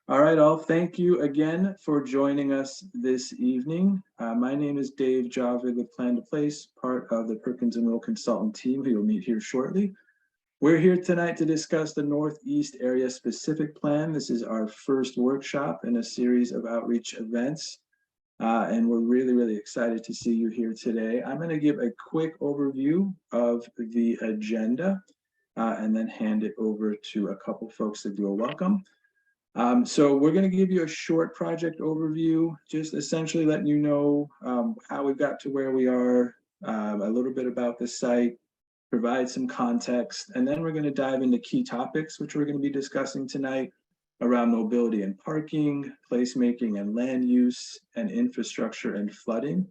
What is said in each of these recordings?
All right, all. Thank you again for joining us this evening. My name is Dave Javid with Plan to Place, part of the Perkins and Will consultant team who you'll meet here shortly. We're here tonight to discuss the Northeast Area Specific Plan. This is our first workshop in a series of outreach events. And we're really excited to see you here today. I'm going to give a quick overview of the agenda and then hand it over to a couple folks to do a welcome. So we're going to give you a short project overview, just essentially letting you know how we got to where we are, a little bit about the site, provide some context, and then we're going to dive into key topics, which we're going to be discussing tonight around mobility and parking, placemaking and land use, and infrastructure and flooding.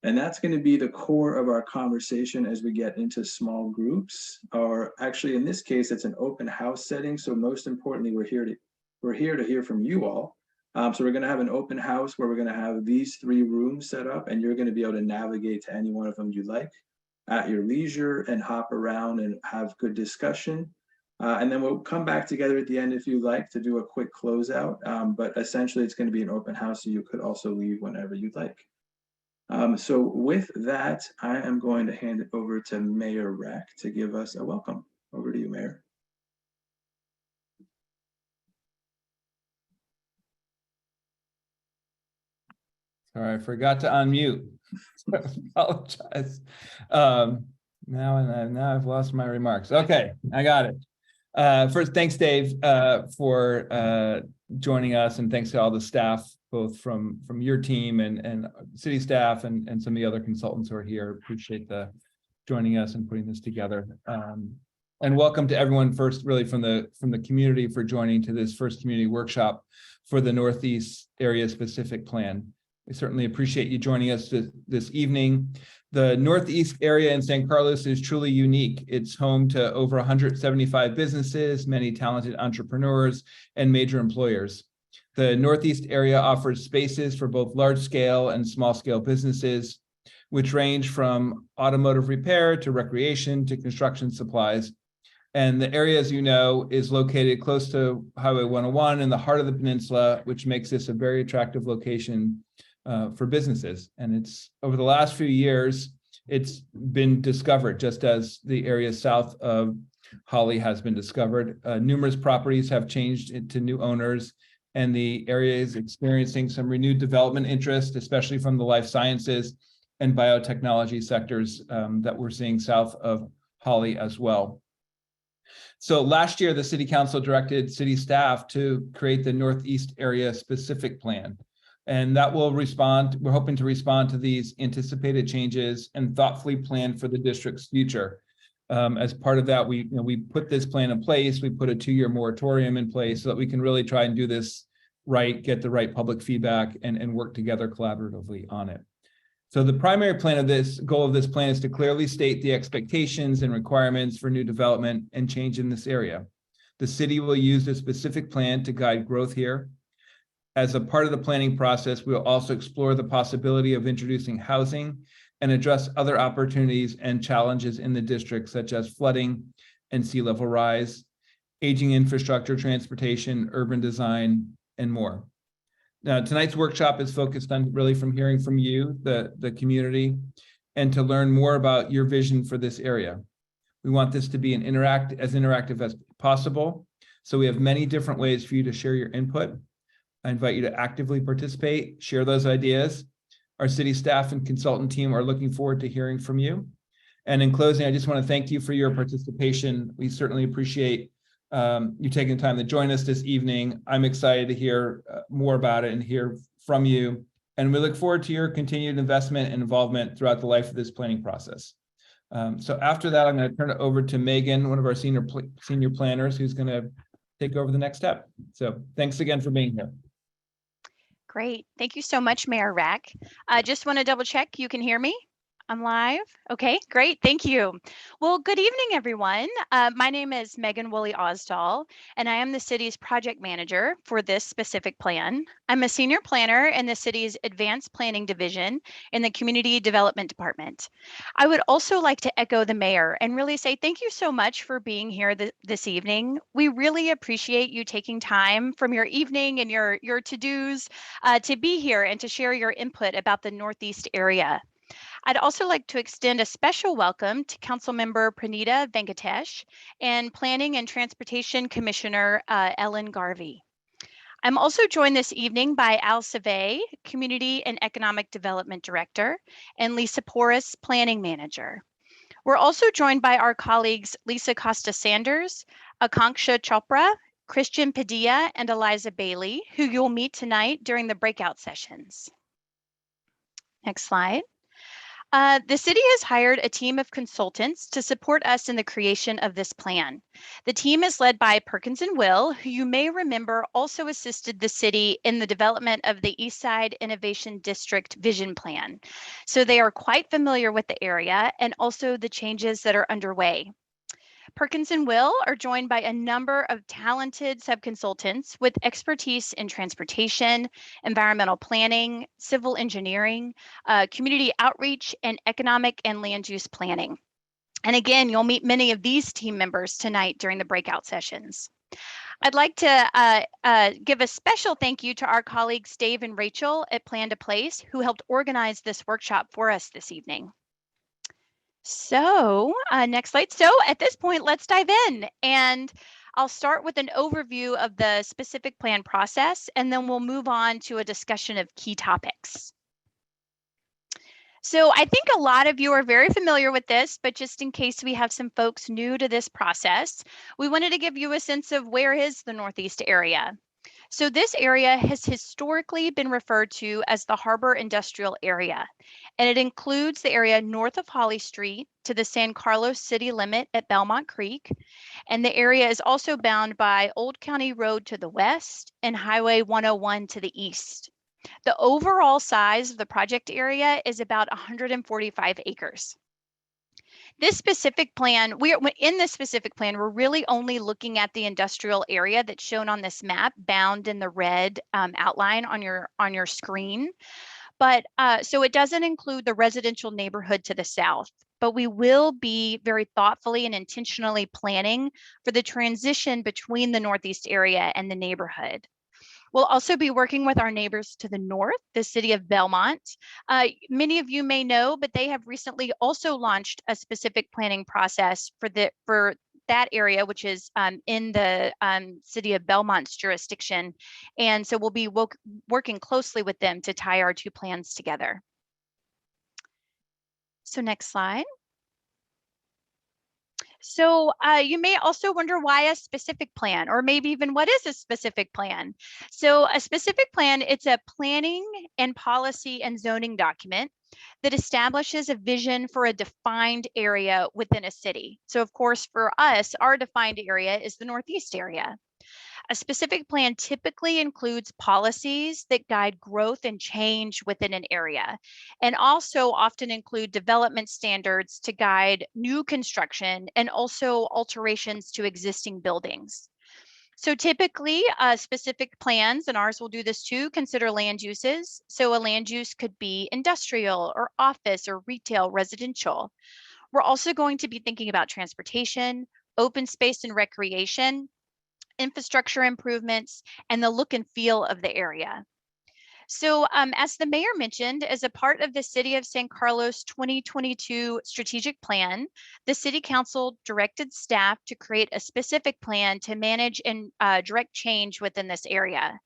And that's going to be the core of our conversation as we get into small groups, or actually in this case, it's an open house setting. So most importantly, we're here to hear from you all. So we're going to have an open house where we're going to have these 3 rooms set up, and you're going to be able to navigate to any one of them you like at your leisure and hop around and have good discussion. And then we'll come back together at the end if you like to do a quick closeout. But essentially, it's going to be an open house, so you could also leave whenever you'd like. So with that, I am going to hand it over to Mayor Rack to give us a welcome. Over to you, Mayor. Sorry, I forgot to unmute. I apologize. Now I've lost my remarks. Okay, I got it. First, thanks, Dave, for joining us, and thanks to all the staff, both from your team and city staff and some of the other consultants who are here. Appreciate the joining us and putting this together. And welcome to everyone first, really from the community, for joining to this first community workshop for the Northeast Area Specific Plan. We certainly appreciate you joining us this evening. The Northeast area in San Carlos is truly unique. It's home to over 175 businesses, many talented entrepreneurs, and major employers. The Northeast area offers spaces for both large-scale and small-scale businesses, which range from automotive repair to recreation to construction supplies. And the area, as you know, is located close to Highway 101 in the heart of the peninsula, which makes this a very attractive location for businesses. And it's over the last few years, it's been discovered, just as the area south of Holly has been discovered. Numerous properties have changed into new owners, and the area is experiencing some renewed development interest, especially from the life sciences and biotechnology sectors that we're seeing south of Holly as well. So last year, the City Council directed city staff to create the Northeast Area Specific Plan. And that will respond, we're hoping to respond to these anticipated changes and thoughtfully plan for the district's future. As part of that, we put this plan in place, we put a 2-year moratorium in place so that we can really try and do this right, get the right public feedback, and work together collaboratively on it. So the primary goal of this plan is to clearly state the expectations and requirements for new development and change in this area. The city will use the specific plan to guide growth here. As a part of the planning process, we will also explore the possibility of introducing housing and address other opportunities and challenges in the district, such as flooding and sea level rise, aging infrastructure, transportation, urban design, and more. Now, tonight's workshop is focused on really from hearing from you, the community, and to learn more about your vision for this area. We want this to be as interactive as possible. So we have many different ways for you to share your input. I invite you to actively participate, share those ideas. Our city staff and consultant team are looking forward to hearing from you. And in closing, I just want to thank you for your participation. We certainly appreciate you taking the time to join us this evening. I'm excited to hear more about it and hear from you. And we look forward to your continued investment and involvement throughout the life of this planning process. So after that, I'm going to turn it over to Megan, one of our senior planners, who's going to take over the next step. So thanks again for being here. Great. Thank you so much, Mayor Rack. I just want to double check you can hear me. I'm live. Okay, great. Thank you. Well, good evening, everyone. My name is Megan Woolley Osdahl, and I am the city's project manager for this specific plan. I'm a senior planner in the city's advanced planning division in the community development department. I would also like to echo the mayor and really say thank you so much for being here this evening. We really appreciate you taking time from your evening and your to-dos to be here and to share your input about the Northeast area. I'd also like to extend a special welcome to Councilmember Pranita Venkatesh and Planning and Transportation Commissioner Ellen Garvey. I'm also joined this evening by Al Savay, Community and Economic Development Director, and Lisa Porras, Planning Manager. We're also joined by our colleagues Lisa Costa Sanders, Akanksha Chopra, Christian Padilla, and Eliza Bailey, who you'll meet tonight during the breakout sessions. Next slide. The city has hired a team of consultants to support us in the creation of this plan. The team is led by Perkins and Will, who you may remember also assisted the city in the development of the Eastside Innovation District Vision Plan. So they are quite familiar with the area and also the changes that are underway. Perkins and Will are joined by a number of talented subconsultants with expertise in transportation, environmental planning, civil engineering, community outreach, and economic and land use planning. And again, you'll meet many of these team members tonight during the breakout sessions. I'd like to give a special thank you to our colleagues Dave and Rachel at Plan to Place, who helped organize this workshop for us this evening. So next slide. So at this point, let's dive in. And I'll start with an overview of the specific plan process, and then we'll move on to a discussion of key topics. So I think a lot of you are very familiar with this, but just in case we have some folks new to this process, we wanted to give you a sense of where is the Northeast area. So this area has historically been referred to as the Harbor Industrial Area, and it includes the area north of Holly Street to the San Carlos city limit at Belmont Creek. And the area is also bound by Old County Road to the west and Highway 101 to the east. The overall size of the project area is about 145 acres. This specific plan, in this specific plan, we're really only looking at the industrial area that's shown on this map, bound in the red outline on your screen. But so it doesn't include the residential neighborhood to the south, but we will be very thoughtfully and intentionally planning for the transition between the Northeast area and the neighborhood. We'll also be working with our neighbors to the north, the city of Belmont. Many of you may know, but they have recently also launched a specific planning process for that area, which is in the city of Belmont's jurisdiction. And so we'll be working closely with them to tie our two plans together. So next slide. So you may also wonder why a specific plan, or maybe even what is a specific plan? So a specific plan, it's a planning and policy and zoning document that establishes a vision for a defined area within a city. So of course, for us, our defined area is the Northeast area. A specific plan typically includes policies that guide growth and change within an area, and also often include development standards to guide new construction and also alterations to existing buildings. So typically, specific plans, and ours will do this too, consider land uses. So a land use could be industrial or office or retail, residential. We're also going to be thinking about transportation, open space and recreation, infrastructure improvements, and the look and feel of the area. So as the mayor mentioned, as a part of the City of San Carlos 2022 strategic plan, the City Council directed staff to create a specific plan to manage and direct change within this area.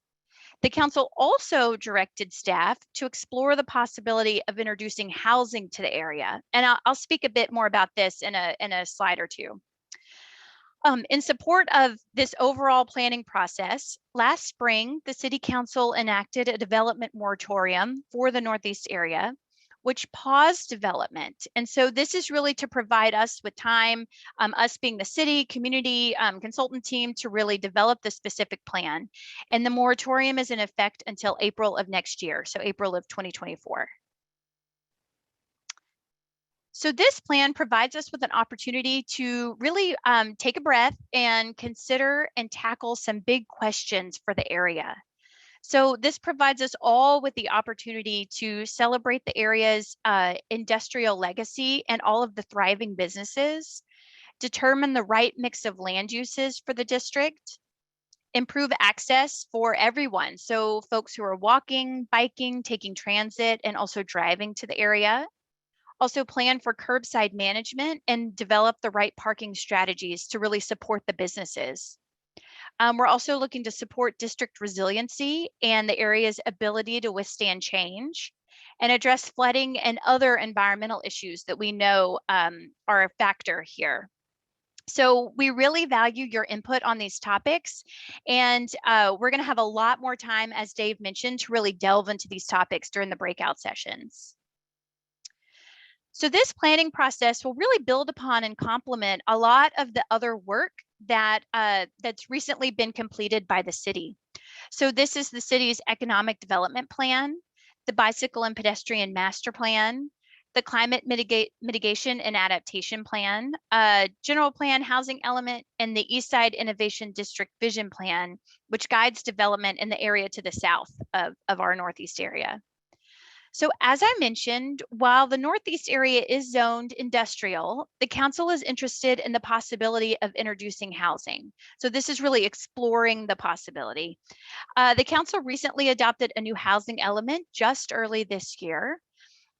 The council also directed staff to explore the possibility of introducing housing to the area. And I'll speak a bit more about this in a slide or two. In support of this overall planning process, last spring, the City Council enacted a development moratorium for the Northeast area, which paused development. And so this is really to provide us with time, us being the city, community, consultant team, to really develop the specific plan. And the moratorium is in effect until April of next year, so April of 2024. So this plan provides us with an opportunity to really take a breath and consider and tackle some big questions for the area. So this provides us all with the opportunity to celebrate the area's industrial legacy and all of the thriving businesses, determine the right mix of land uses for the district, improve access for everyone. So folks who are walking, biking, taking transit, and also driving to the area. Also plan for curbside management and develop the right parking strategies to really support the businesses. We're also looking to support district resiliency and the area's ability to withstand change and address flooding and other environmental issues that we know are a factor here. So we really value your input on these topics, and we're going to have a lot more time, as Dave mentioned, to really delve into these topics during the breakout sessions. So this planning process will really build upon and complement a lot of the other work that that's recently been completed by the city. So this is the city's economic development plan, the bicycle and pedestrian master plan, the climate mitigation and adaptation plan, general plan housing element, and the East Side Innovation District Vision Plan, which guides development in the area to the south of our Northeast area. So as I mentioned, while the Northeast area is zoned industrial, the council is interested in the possibility of introducing housing. So this is really exploring the possibility. The council recently adopted a new housing element just early this year,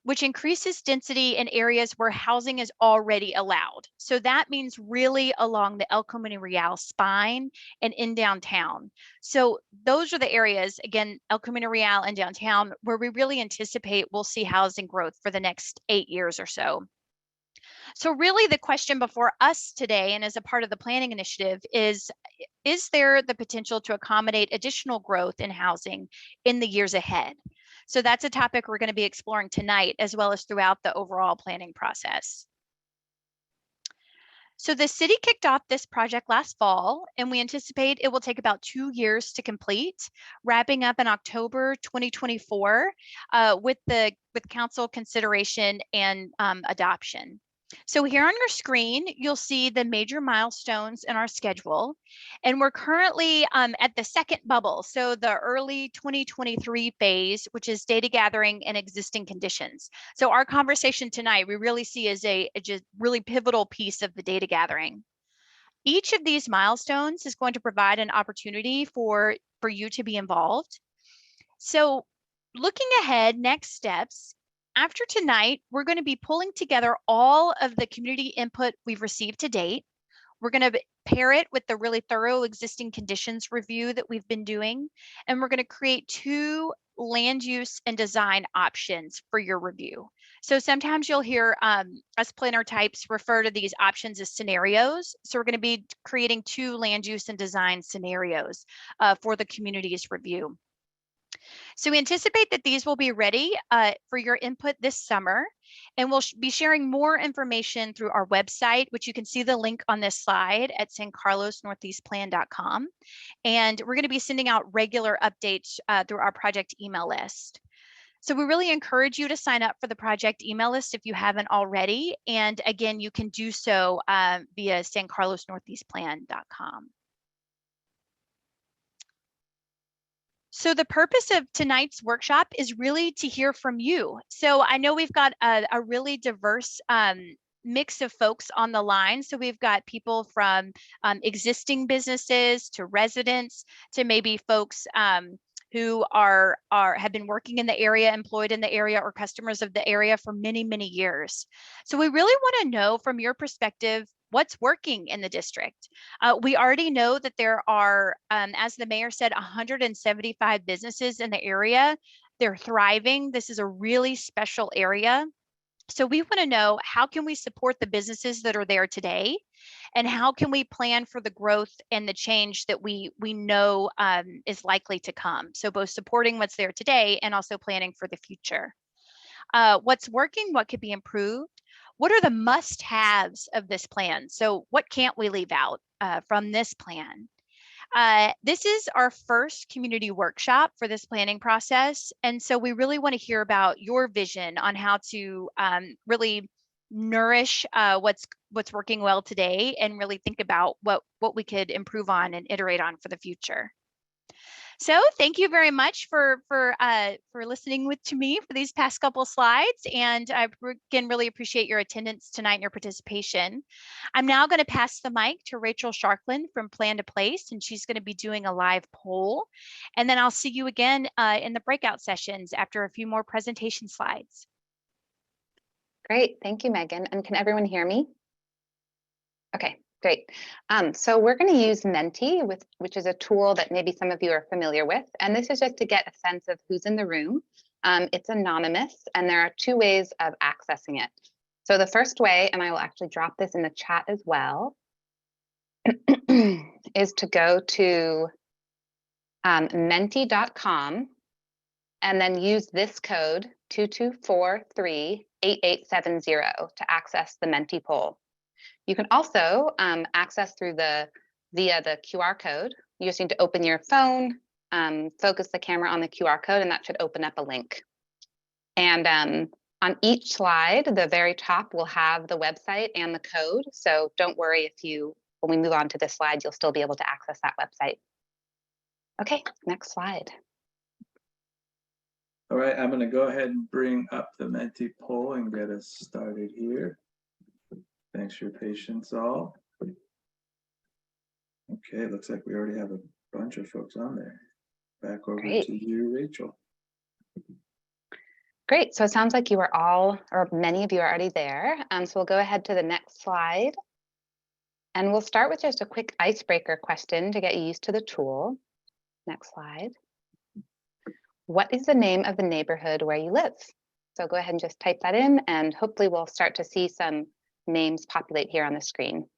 which increases density in areas where housing is already allowed. So that means really along the El Camino Real spine and in downtown. So those are the areas, again, El Camino Real and downtown, where we really anticipate we'll see housing growth for the next 8 years or so. So really the question before us today, and as a part of the planning initiative, is there the potential to accommodate additional growth in housing in the years ahead? So that's a topic we're going to be exploring tonight, as well as throughout the overall planning process. So the city kicked off this project last fall, and we anticipate it will take about 2 years to complete, wrapping up in October 2024 with council consideration and adoption. So here on your screen, you'll see the major milestones in our schedule, and we're currently at the second bubble, so the early 2023 phase, which is data gathering and existing conditions. So our conversation tonight, we really see as a just really pivotal piece of the data gathering. Each of these milestones is going to provide an opportunity for you to be involved. So looking ahead, next steps. After tonight, we're going to be pulling together all of the community input we've received to date. We're going to pair it with the really thorough existing conditions review that we've been doing, and we're going to create 2 land use and design options for your review. So sometimes you'll hear us planner types refer to these options as scenarios. So we're going to be creating 2 land use and design scenarios for the community's review. So we anticipate that these will be ready for your input this summer, and we'll be sharing more information through our website, which you can see the link on this slide at sancarlosnortheastplan.com. And we're going to be sending out regular updates through our project email list. So we really encourage you to sign up for the project email list if you haven't already. And again, you can do so via sancarlosnortheastplan.com. So the purpose of tonight's workshop is really to hear from you. So I know we've got a really diverse mix of folks on the line. So we've got people from existing businesses to residents to maybe folks who have been working in the area, employed in the area, or customers of the area for many, many years. So we really want to know from your perspective, what's working in the district. We already know that there are, as the mayor said, 175 businesses in the area. They're thriving. This is a really special area. So we want to know, how can we support the businesses that are there today? And how can we plan for the growth and the change that we know is likely to come? So both supporting what's there today and also planning for the future. What's working, what could be improved? What are the must-haves of this plan? So what can't we leave out from this plan? This is our first community workshop for this planning process. And so we really want to hear about your vision on how to really nourish what's working well today and really think about what we could improve on and iterate on for the future. So thank you very much for listening to me for these past couple slides, and I again really appreciate your attendance tonight and your participation. I'm now going to pass the mic to Rachel Sharklin from Plan to Place, and she's going to be doing a live poll, and then I'll see you again in the breakout sessions after a few more presentation slides. Great, thank you, Megan. And can everyone hear me? Okay, great. So we're going to use Menti, which is a tool that maybe some of you are familiar with. And this is just to get a sense of who's in the room. It's anonymous, and there are two ways of accessing it. So the first way, and I will actually drop this in the chat as well, is to go to menti.com and then use this code 22438870 to access the Menti poll. You can also access via the QR code. You just need to open your phone, focus the camera on the QR code, and that should open up a link. And on each slide, the very top will have the website and the code. So don't worry when we move on to this slide, you'll still be able to access that website. Okay, next slide. All right, I'm going to go ahead and bring up the Menti poll and get us started here. Thanks for your patience, all. Okay, it looks like we already have a bunch of folks on there. Back over Great. to you, Rachel. Great, so it sounds like you are all, or many of you are already there. So we'll go ahead to the next slide. And we'll start with just a quick icebreaker question to get you used to the tool. Next slide. What is the name of the neighborhood where you live? So go ahead and just type that in, and hopefully we'll start to see some names populate here on the screen.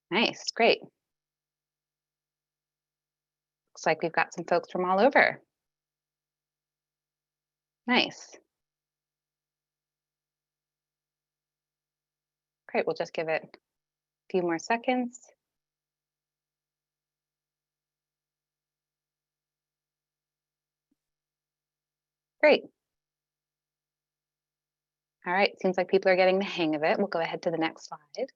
Nice, great. Looks like we've got some folks from all over. Nice. Great, we'll just give it a few more seconds. Great. All right, seems like people are getting the hang of it. We'll go ahead to the next slide.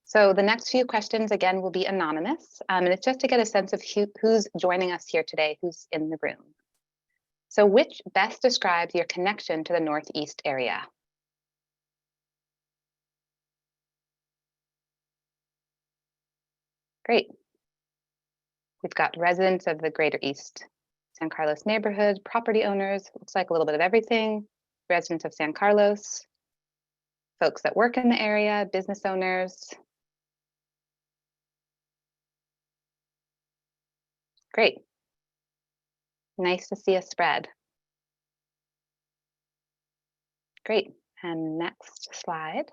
So the next few questions, again, will be anonymous, and it's just to get a sense of who's joining us here today, who's in the room. So which best describes your connection to the Northeast area? Great. We've got residents of the Greater East San Carlos neighborhood, property owners, looks like a little bit of everything, residents of San Carlos, folks that work in the area, business owners. Great. Nice to see a spread. Great. And next slide.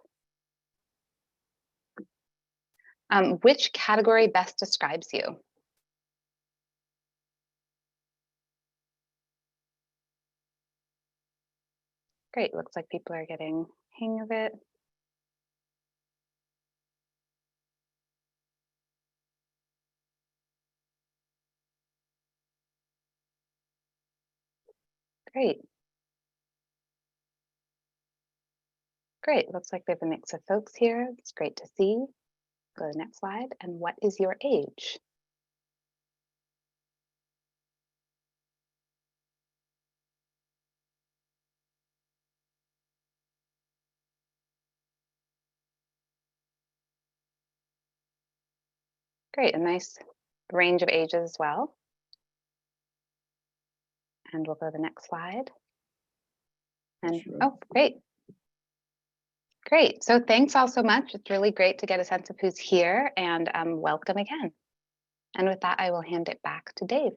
Which category best describes you? Great. Looks like people are getting hang of it. Great. Great, looks like we have a mix of folks here. It's great to see. Go to the next slide. And what is your age? Great, a nice range of ages as well. And we'll go to the next slide. And Sure. oh, great. Great, so thanks all so much. It's really great to get a sense of who's here, and welcome again. And with that, I will hand it back to Dave.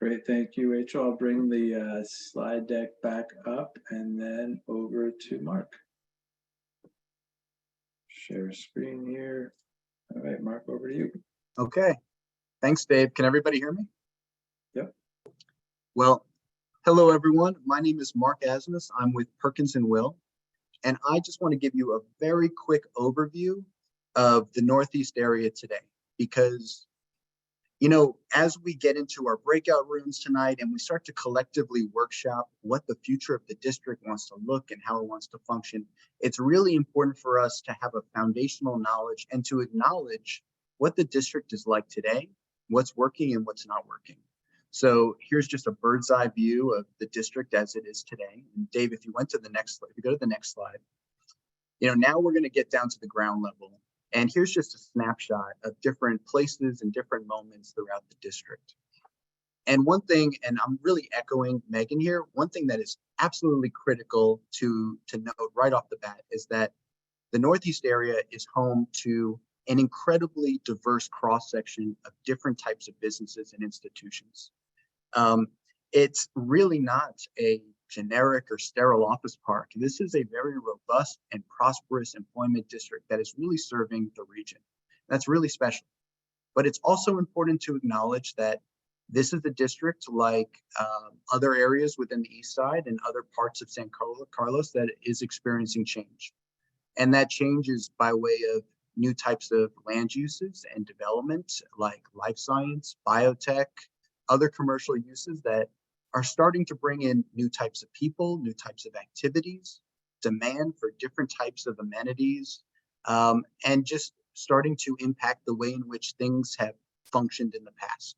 Great, thank you, Rachel. I'll bring the slide deck back up and then over to Mark. Share screen here. All right, Mark, over to you. Okay, thanks, Dave. Can everybody hear me? Yep. Well, hello, everyone. My name is Mark Asmus. I'm with Perkins & Will. And I just want to give you a very quick overview of the Northeast area today, because, you know, as we get into our breakout rooms tonight and we start to collectively workshop what the future of the district wants to look and how it wants to function, it's really important for us to have a foundational knowledge and to acknowledge what the district is like today, what's working and what's not working. So here's just a bird's eye view of the district as it is today. And Dave, if you went to the next slide, if you go to the next slide, you know, now we're going to get down to the ground level. And here's just a snapshot of different places and different moments throughout the district. And one thing, and I'm really echoing Megan here, one thing that is absolutely critical to note right off the bat is that the Northeast area is home to an incredibly diverse cross-section of different types of businesses and institutions. It's really not a generic or sterile office park. This is a very robust and prosperous employment district that is really serving the region. That's really special. But it's also important to acknowledge that this is a district like other areas within the East Side and other parts of San Carlos that is experiencing change. And that change is by way of new types of land uses and development like life science, biotech, other commercial uses that are starting to bring in new types of people, new types of activities, demand for different types of amenities, and just starting to impact the way in which things have functioned in the past.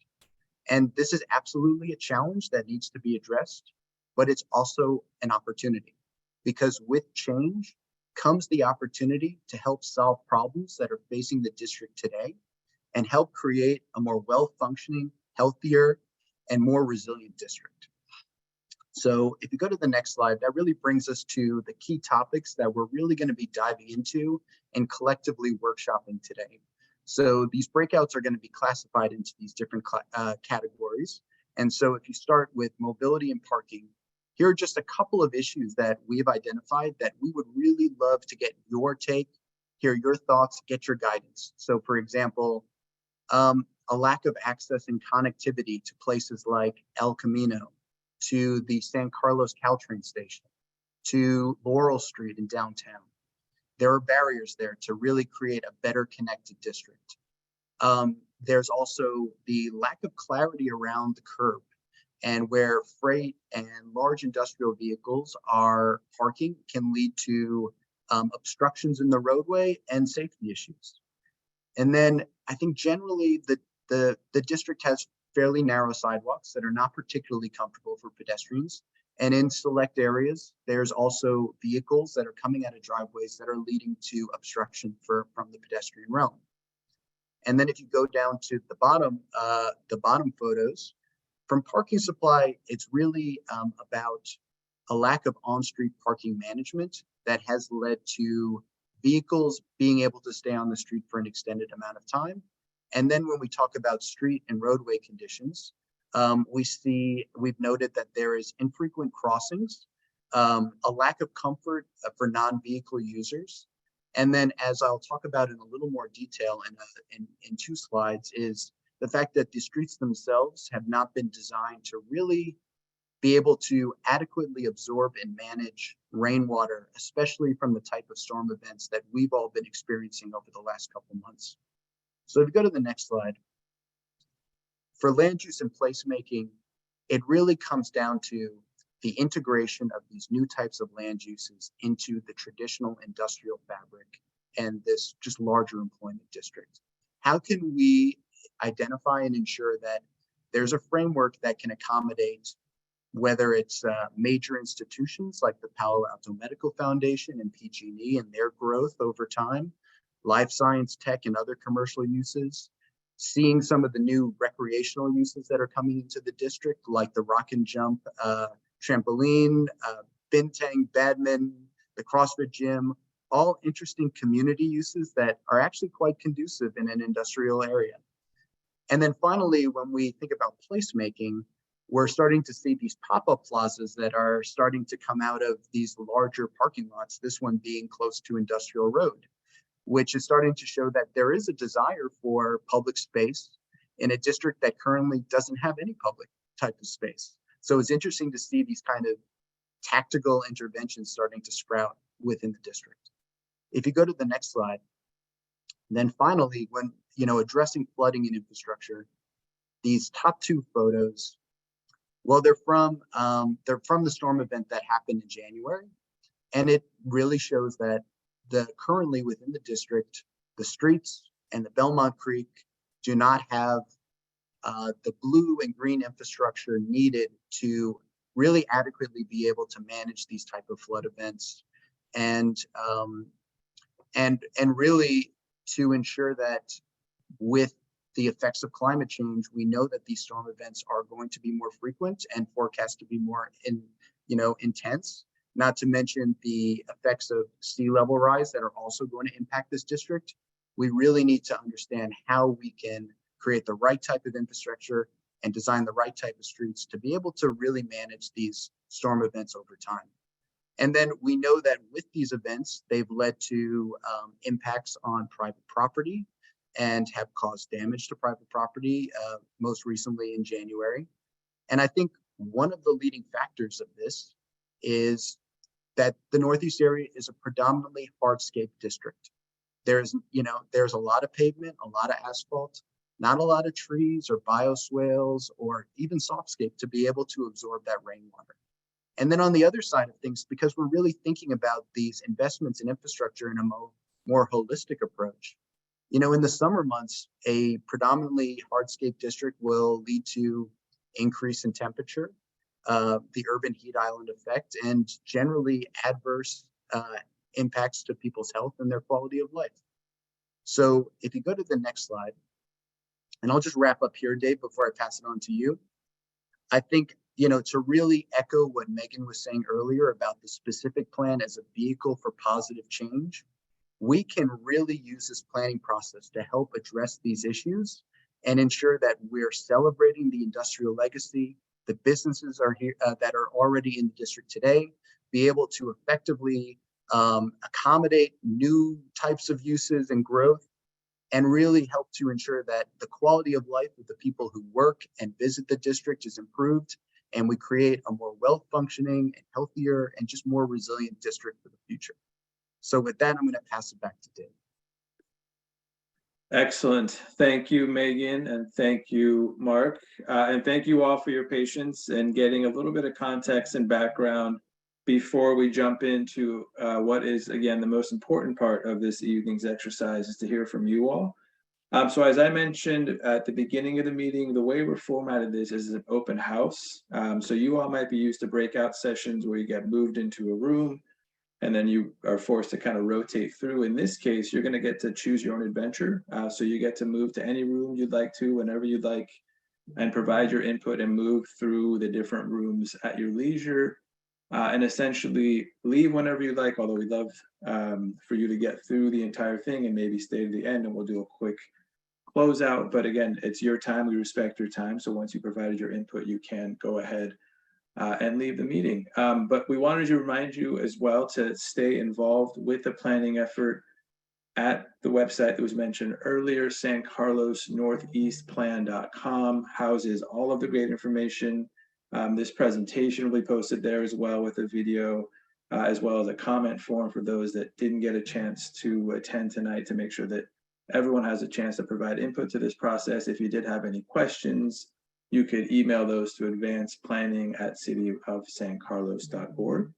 And this is absolutely a challenge that needs to be addressed, but it's also an opportunity, because with change comes the opportunity to help solve problems that are facing the district today and help create a more well-functioning, healthier, and more resilient district. So if you go to the next slide, that really brings us to the key topics that we're really going to be diving into and collectively workshopping today. So these breakouts are going to be classified into these different categories. And so if you start with mobility and parking, here are just a couple of issues that we've identified that we would really love to get your take, hear your thoughts, get your guidance. So for example, a lack of access and connectivity to places like El Camino, to the San Carlos Caltrain station, to Laurel Street in downtown. There are barriers there to really create a better connected district. There's also the lack of clarity around the curb and where freight and large industrial vehicles are parking can lead to obstructions in the roadway and safety issues. And then I think generally the district has fairly narrow sidewalks that are not particularly comfortable for pedestrians. And in select areas, there's also vehicles that are coming out of driveways that are leading to obstruction from the pedestrian realm. And then if you go down to the bottom photos, from parking supply, it's really about a lack of on-street parking management that has led to vehicles being able to stay on the street for an extended amount of time. And then when we talk about street and roadway conditions, we've noted that there is infrequent crossings, a lack of comfort for non-vehicle users. And then as I'll talk about in a little more detail in 2 slides is the fact that the streets themselves have not been designed to really be able to adequately absorb and manage rainwater, especially from the type of storm events that we've all been experiencing over the last couple months. So if you go to the next slide, for land use and placemaking, it really comes down to the integration of these new types of land uses into the traditional industrial fabric and this just larger employment district. How can we identify and ensure that there's a framework that can accommodate whether it's major institutions like the Palo Alto Medical Foundation and PG&E and their growth over time, life science, tech, and other commercial uses, seeing some of the new recreational uses that are coming into the district, like the Rock and Jump trampoline, Bintang, badminton, the CrossFit gym, all interesting community uses that are actually quite conducive in an industrial area. And then finally, when we think about placemaking, we're starting to see these pop-up plazas that are starting to come out of these larger parking lots, this one being close to Industrial Road, which is starting to show that there is a desire for public space in a district that currently doesn't have any public type of space. So it's interesting to see these kind of tactical interventions starting to sprout. within the district. If you go to the next slide, then finally, when, you know, addressing flooding and infrastructure, these top two photos, well, they're from the storm event that happened in January. And it really shows that currently within the district, the streets and the Belmont Creek do not have the blue and green infrastructure needed to really adequately be able to manage these type of flood events, and really to ensure that with the effects of climate change, we know that these storm events are going to be more frequent and forecast to be more intense. Not to mention the effects of sea level rise that are also going to impact this district. We really need to understand how we can create the right type of infrastructure and design the right type of streets to be able to really manage these storm events over time. And then we know that with these events, they've led to impacts on private property and have caused damage to private property, most recently in January. And I think one of the leading factors of this is that the Northeast area is a predominantly hardscape district. There's a lot of pavement, a lot of asphalt, not a lot of trees or bioswales or even softscape to be able to absorb that rainwater. And then on the other side of things, because we're really thinking about these investments in infrastructure in a more holistic approach, you know, in the summer months, a predominantly hardscape district will lead to increase in temperature, the urban heat island effect, and generally adverse impacts to people's health and their quality of life. So if you go to the next slide, and I'll just wrap up here, Dave, before I pass it on to you. I think, you know, to really echo what Megan was saying earlier about the specific plan as a vehicle for positive change, we can really use this planning process to help address these issues and ensure that we're celebrating the industrial legacy, the businesses are here that are already in the district today, be able to effectively accommodate new types of uses and growth, and really help to ensure that the quality of life of the people who work and visit the district is improved, and we create a more well-functioning and healthier and just more resilient district for the future. So with that, I'm going to pass it back to Dave. Excellent. Thank you, Megan, and thank you, Mark. And thank you all for your patience and getting a little bit of context and background before we jump into what is, again, the most important part of this evening's exercise, is to hear from you all. So as I mentioned at the beginning of the meeting, the way we're formatted this is an open house. So you all might be used to breakout sessions where you get moved into a room and then you are forced to kind of rotate through. In this case, you're going to get to choose your own adventure. So you get to move to any room you'd like to, whenever you'd like, and provide your input and move through the different rooms at your leisure. And essentially leave whenever you like, although we'd love for you to get through the entire thing and maybe stay to the end, and we'll do a quick closeout. But again, it's your time, we respect your time. So once you provided your input, you can go ahead and leave the meeting. But we wanted to remind you as well to stay involved with the planning effort at the website that was mentioned earlier. SanCarlosNortheastPlan.com houses all of the great information. This presentation will be posted there as well, with a video, as well as a comment form for those that didn't get a chance to attend tonight, to make sure that everyone has a chance to provide input to this process. If you did have any questions, you could email those to advanceplanning@cityofsancarlos.org.